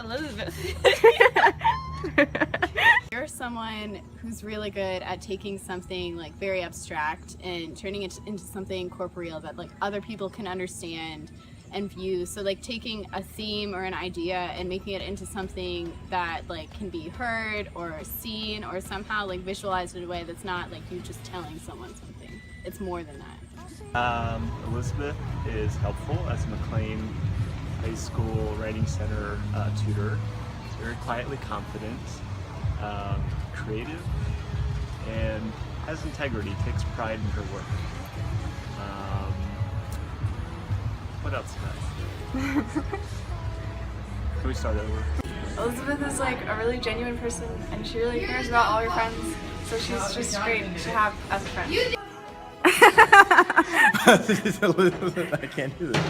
Elizabeth. You're someone who's really good at taking something like very abstract and turning it into something corporeal that like other people can understand and view. So like taking a theme or an idea and making it into something that like can be heard or seen or somehow like visualized in a way that's not like you just telling someone something. It's more than that. Elizabeth is helpful as a McLean High School Writing Center tutor. She's very quietly confident, creative, and has integrity, takes pride in her work. What else can I say? Can we start over? Elizabeth is like a really genuine person, and she really cares about all her friends, so she's just great to have as a friend. Elizabeth, I can't do this.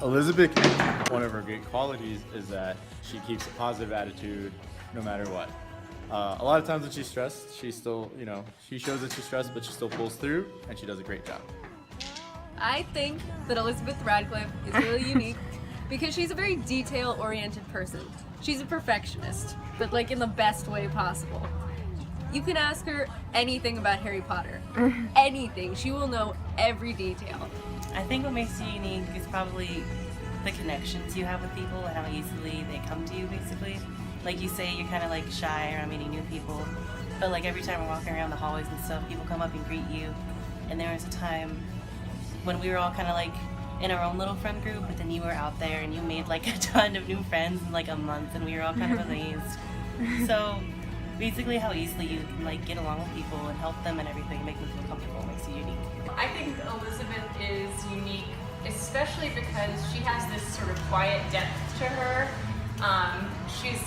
Elizabeth, one of her great qualities is that she keeps a positive attitude no matter what. A lot of times when she's stressed, she still, she shows that she's stressed, but she still pulls through, and she does a great job. I think that Elizabeth Radcliffe is really unique because she's a very detail-oriented person. She's a perfectionist, but like in the best way possible. You can ask her anything about Harry Potter. Anything. She will know every detail. I think what makes you unique is probably the connections you have with people and how easily they come to you, basically. Like you say, you're kind of like shy around meeting new people, but like every time we're walking around the hallways and stuff, people come up and greet you. And there was a time when we were all kind of like in our own little friend group, but then you were out there and you made like a ton of new friends in like a month, and we were all kind of amazed. So basically how easily you can like get along with people and help them and everything, make them feel comfortable, makes you unique. I think Elizabeth is unique, especially because she has this sort of quiet depth to her. She's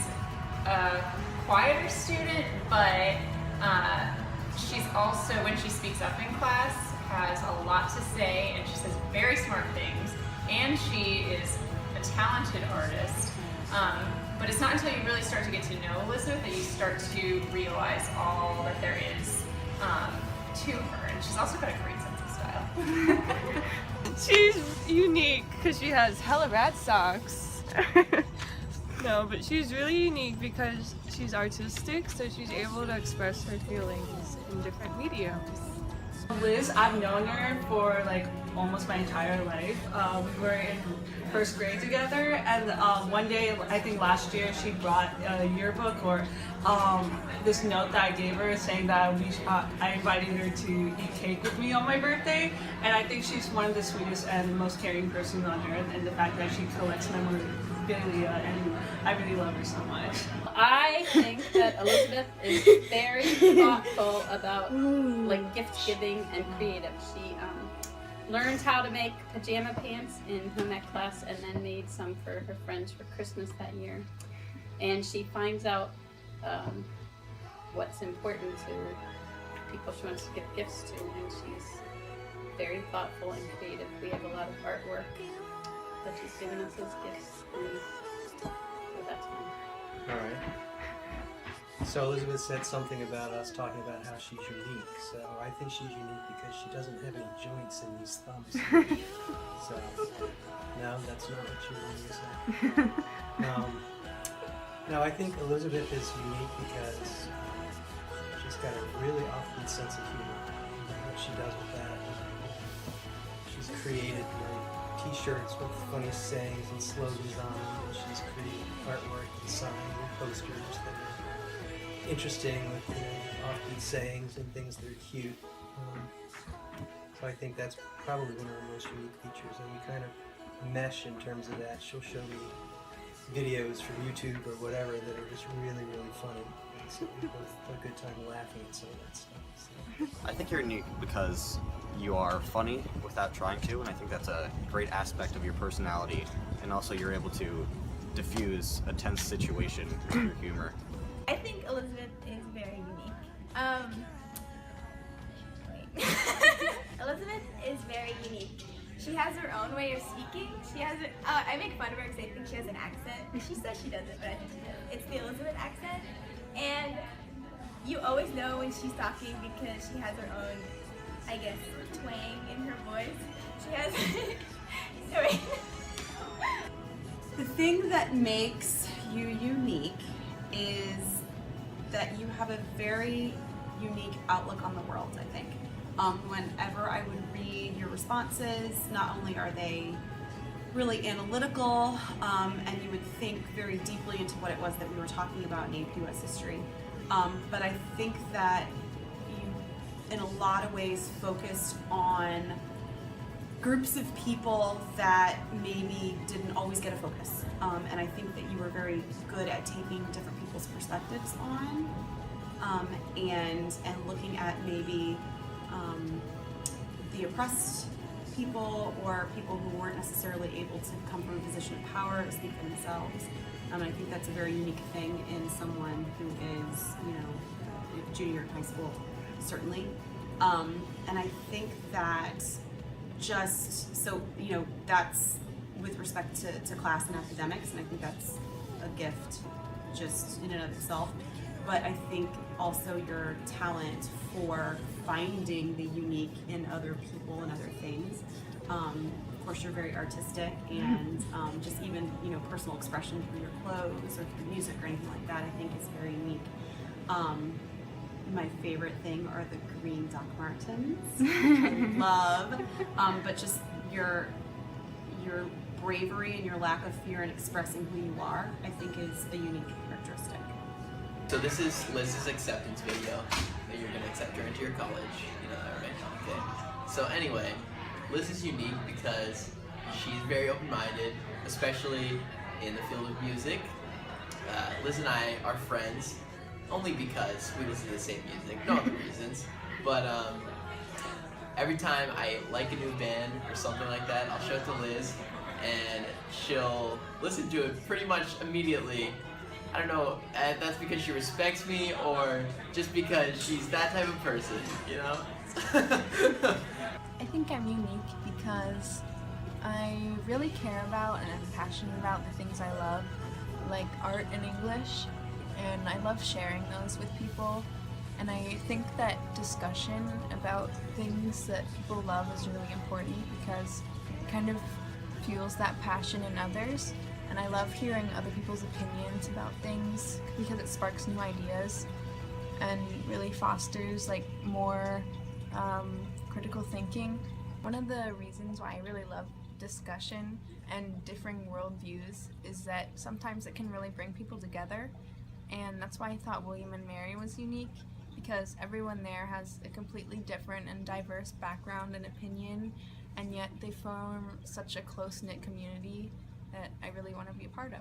a quieter student, but she's also, when she speaks up in class, has a lot to say, and she says very smart things, and she is a talented artist. But it's not until you really start to get to know Elizabeth that you start to realize all that there is to her. And she's also got a great sense of style. She's unique because she has hella bad socks. No, but she's really unique because she's artistic, so she's able to express her feelings in different mediums. Liz, I've known her for like almost my entire life. We were in first grade together, and one day, I think last year, she brought a yearbook or this note that I gave her saying that I invited her to eat cake with me on my birthday, and I think she's one of the sweetest and most caring persons on earth, and the fact that she collects memorabilia, and I really love her so much. I think that Elizabeth is very thoughtful about like gift giving and creative. She learned how to make pajama pants in home ec class and then made some for her friends for Christmas that year. And she finds out what's important to people she wants to give gifts to, and she's very thoughtful and creative. We have a lot of artwork that she's given us as gifts, and so that's fun. All right. So Elizabeth said something about us talking about how she's unique. So I think she's unique because she doesn't have any joints in these thumbs. So no, that's not what you wanted to say. No, I think Elizabeth is unique because she's got a really offbeat sense of humor. What she does with that. She's created t-shirts with funny sayings and slogans on them, and she's created artwork and signs and posters that are interesting with offbeat sayings and things that are cute. So I think that's probably one of her most unique features, and we kind of mesh in terms of that. She'll show me videos from YouTube or whatever that are just really, really funny. And so we both have a good time laughing at some of that stuff. So. I think you're unique because you are funny without trying to, and I think that's a great aspect of your personality, and also you're able to diffuse a tense situation with your humor. I think Elizabeth is very unique. Elizabeth is very unique. She has her own way of speaking. She has I make fun of her because I think she has an accent. She says she doesn't, but I think she does. It's the Elizabeth accent, and you always know when she's talking because she has her own, I guess, twang in her voice. She has. Sorry. thing that makes you unique is that you have a very unique outlook on the world, I think. Whenever I would read your responses, not only are they really analytical, and you would think very deeply into what it was that we were talking about in AP US History, but I think that you, in a lot of ways, focused on groups of people that maybe didn't always get a focus. And I think that you were very good at taking different people's perspectives on, and looking at maybe the oppressed people or people who weren't necessarily able to come from a position of power to speak for themselves. And I think that's a very unique thing in someone who is, junior in high school, certainly. And I think that just, so, that's with respect to class and academics, and I think that's a gift just in and of itself. But I think also your talent for finding the unique in other people and other things. Of course, you're very artistic, and just even personal expression through your clothes or through music or anything like that, I think is very unique. My favorite thing are the green Doc Martens, which I love, but just your bravery and your lack of fear in expressing who you are, I think is a unique characteristic. So this is Liz's acceptance video that you're gonna accept her into your college. You know that, right? Okay. So anyway, Liz is unique because she's very open-minded, especially in the field of music. Liz and I are friends only because we listen to the same music, no other reasons. But every time I like a new band or something like that, I'll show it to Liz, and she'll listen to it pretty much immediately. I don't know if that's because she respects me or just because she's that type of person, I think I'm unique because I really care about and I'm passionate about the things I love, like art and English, and I love sharing those with people. And I think that discussion about things that people love is really important because it kind of fuels that passion in others. And I love hearing other people's opinions about things because it sparks new ideas and really fosters more critical thinking. One of the reasons why I really love discussion and differing worldviews is that sometimes it can really bring people together, and that's why I thought William and Mary was unique, because everyone there has a completely different and diverse background and opinion, and yet they form such a close-knit community that I really want to be a part of.